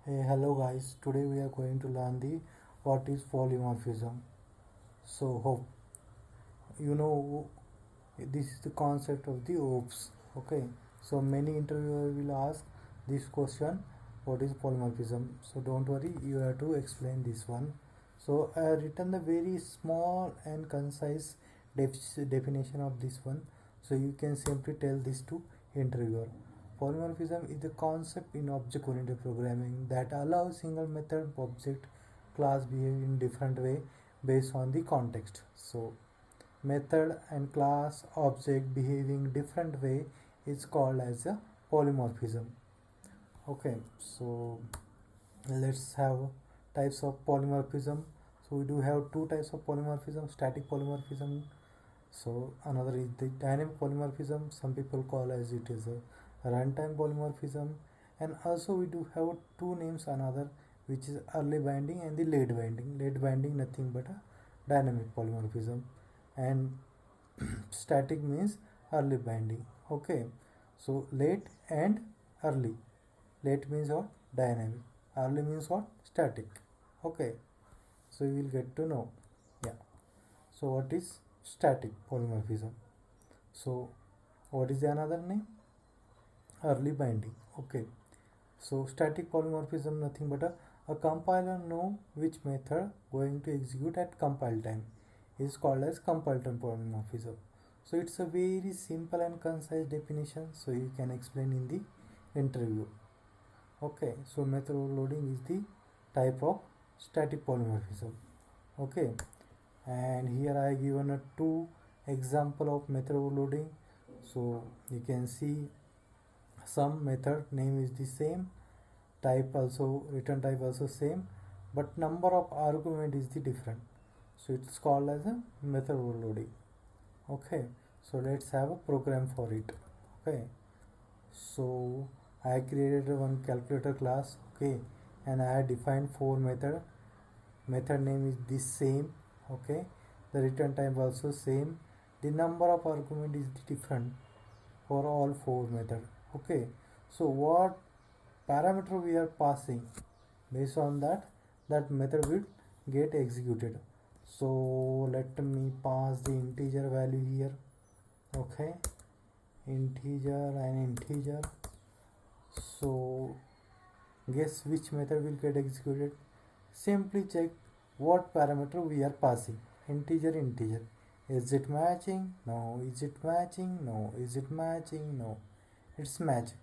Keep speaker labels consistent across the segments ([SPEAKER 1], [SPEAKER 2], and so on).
[SPEAKER 1] Hey, hello guys. Today we are going to learn the what is polymorphism. So hope you know this is the concept of the OOPS. Okay. So many interviewers will ask this question, what is polymorphism? So don't worry, you have to explain this one. So I have written the very small and concise definition of this one. So you can simply tell this to interviewer. Polymorphism is the concept in object-oriented programming that allows single method object class behave in different way based on the context. So method and class object behaving different way is called as a polymorphism. Okay, so let's have types of polymorphism. So we do have two types of polymorphism: static polymorphism. So another is the dynamic polymorphism. Some people call as it is a runtime polymorphism, and also we do have two names, another which is early binding and the late binding. Late binding nothing but a dynamic polymorphism, and static means early binding. Okay, so late and early. Late means what? Dynamic. Early means what? Static. Okay, so you will get to know. Yeah. So what is static polymorphism? So what is the another name? Early binding. Okay. So static polymorphism nothing but a compiler know which method going to execute at compile time is called as compile time polymorphism. So it's a very simple and concise definition, so you can explain in the interview. Okay, so method overloading is the type of static polymorphism. Okay, and here I given a two example of method overloading. So you can see some method name is the same, type also, return type also same, but number of argument is the different, so it's called as a method overloading. Okay, so let's have a program for it. Okay, so I created one calculator class. Okay, and I had defined four method name is the same. Okay, the return type also same, the number of argument is different for all four method. Okay, so what parameter we are passing, based on that method will get executed. So let me pass the integer value here. Okay, integer and integer. So guess which method will get executed? Simply check what parameter we are passing. Integer. Is it matching? No. Is it matching? No. Is it matching? No. It's matching.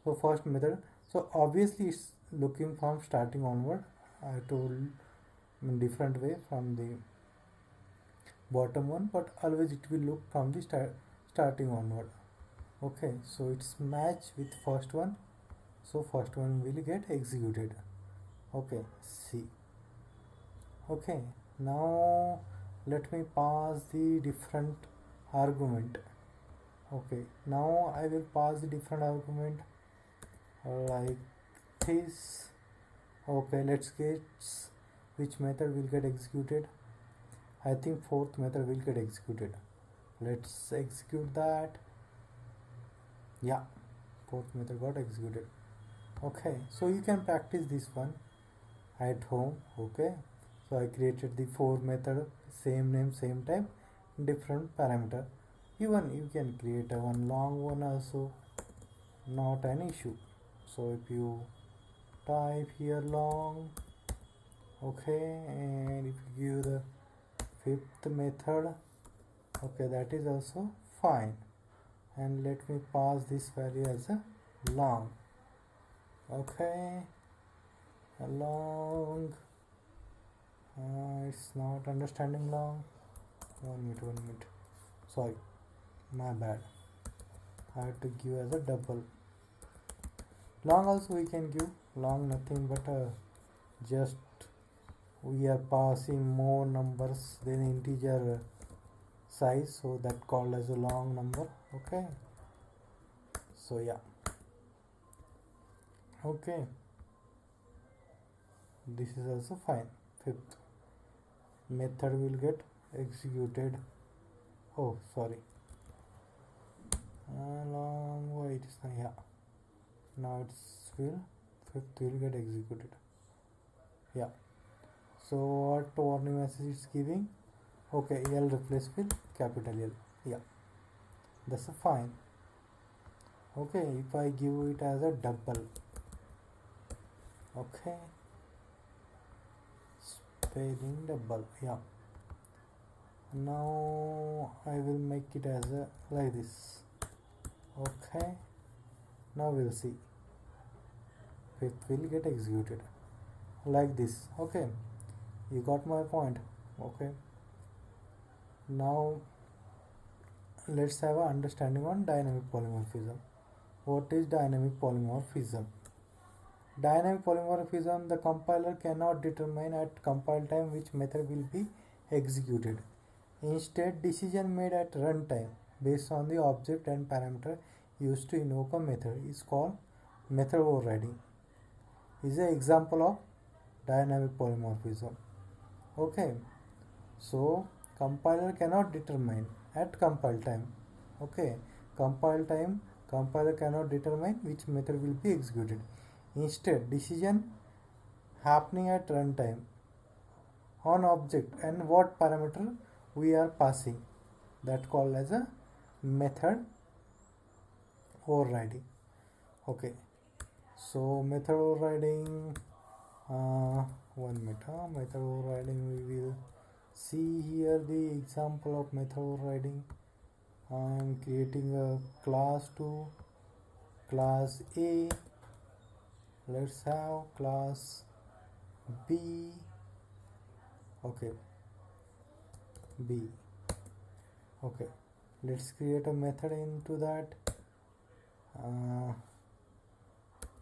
[SPEAKER 1] So first method. So obviously it's looking from starting onward. I told in different way from the bottom one, but always it will look from the starting onward. Okay, so it's match with first one. So first one will get executed. Okay, see. Okay, now let me pass the different argument. Okay, now I will pass the different argument like this. Okay, let's get which method will get executed. I think fourth method will get executed. Let's execute that. Yeah, fourth method got executed. Okay, so you can practice this one at home. Okay, so I created the four method, same name, same type, different parameter. Even you can create a one long one also, not an issue. So if you type here long, okay, and if you give the fifth method, okay, that is also fine. And let me pass this value as a long. Okay, a long. It's not understanding long. 1 minute. Sorry, my bad. I have to give as a double. Long also we can give. Long nothing but just we are passing more numbers than integer size, so that called as a long number. Okay, so yeah. Okay, this is also fine. Fifth method will get executed. Oh, sorry. Long wait. Yeah, now it's will fifth will get executed. Yeah. So what warning message is giving? Okay, L replace with capital L. Yeah, that's fine. Okay, if I give it as a double, okay, spelling double. Yeah, now I will make it as a like this. Okay, now we'll see. Fifth will get executed like this. Okay, you got my point. Okay, now let's have an understanding on dynamic polymorphism. What is dynamic polymorphism? Dynamic polymorphism, the compiler cannot determine at compile time which method will be executed. Instead, decision made at runtime based on the object and parameter used to invoke a method is called method overriding. Is an example of dynamic polymorphism. Okay, so compiler cannot determine at compile time. Okay, compile time, compiler cannot determine which method will be executed. Instead, decision happening at runtime on object and what parameter we are passing, that called as a method overriding. Okay, so method overriding, one method overriding, we will see here the example of method overriding. I am creating a class to class A. Let's have class B. Okay, B. Okay, let's create a method into that.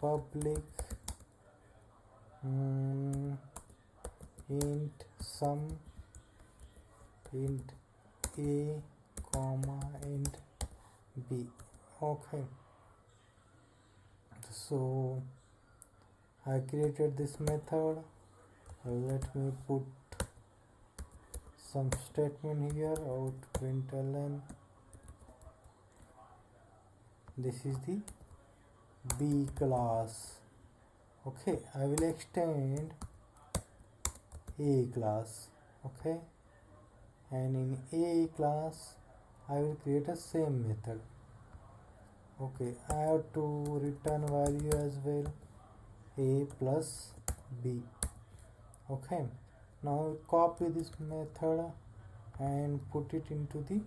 [SPEAKER 1] Public int sum int A comma int B. Okay, so I created this method. Let me put some statement here. Out println, this is the B class. Okay, I will extend A class. Okay, and in A class I will create a same method. Okay, I have to return value as well, A plus B. Okay, now copy this method and put it into the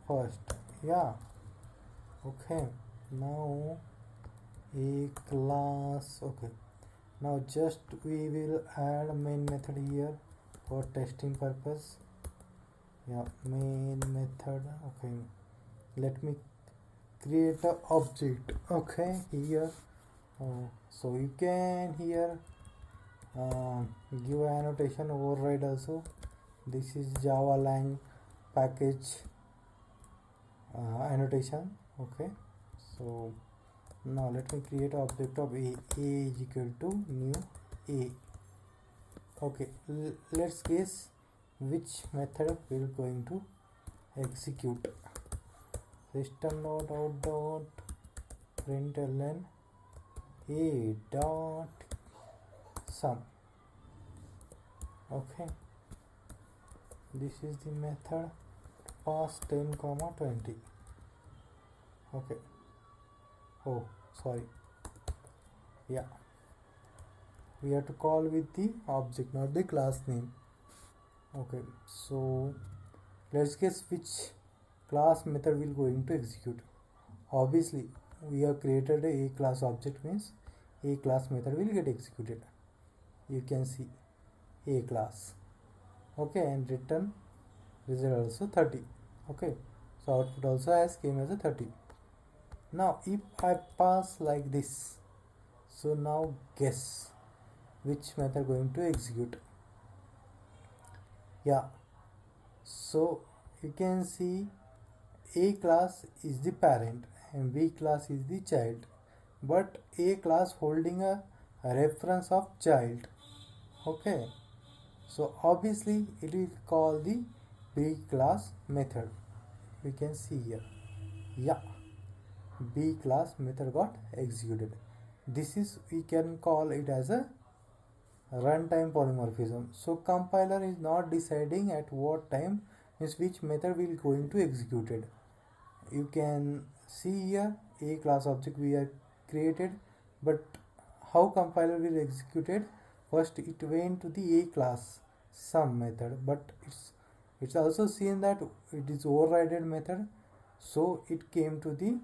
[SPEAKER 1] first. Yeah, okay, now A class. Okay, now just we will add a main method here for testing purpose. Yeah, main method. Okay, let me create a object. Okay, here. So you can here give annotation override also. This is Java lang package annotation. Okay, so now let me create an object of A is equal to new A. Okay, let's guess which method we're going to execute. System.out.println A dot sum. Okay, this is the method, pass 10 comma 20. Okay, oh sorry, yeah, we have to call with the object, not the class name. Okay, so let's guess which class method will going to execute. Obviously we have created a class object, means A class method will get executed. You can see A class. Okay, and return result also 30. Okay, so output also has came as a 30. Now if I pass like this, so now guess which method going to execute. Yeah, so you can see A class is the parent and B class is the child, but A class holding a reference of child. Okay, so obviously it will call the B class method. We can see here, yeah, B class method got executed. This is, we can call it as a runtime polymorphism. So compiler is not deciding at what time means which method will going to executed. You can see here a class object we are created, but how compiler will executed? First it went to the a class some method, but it's also seen that it is overridden method, so it came to the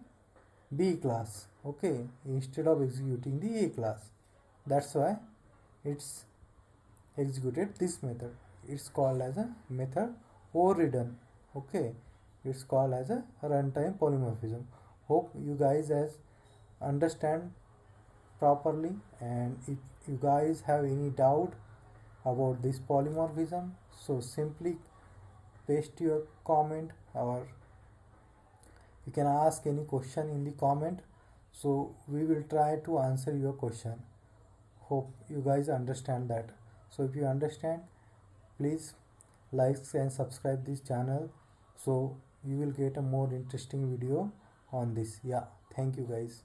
[SPEAKER 1] b class, okay, instead of executing the a class. That's why it's executed this method. It's called as a method overridden, okay. It's called as a runtime polymorphism. Hope you guys has understand properly, and if you guys have any doubt about this polymorphism, so simply paste your comment, or you can ask any question in the comment, so we will try to answer your question. Hope you guys understand that. So if you understand, please like and subscribe this channel, so you will get a more interesting video on this. Yeah, thank you guys.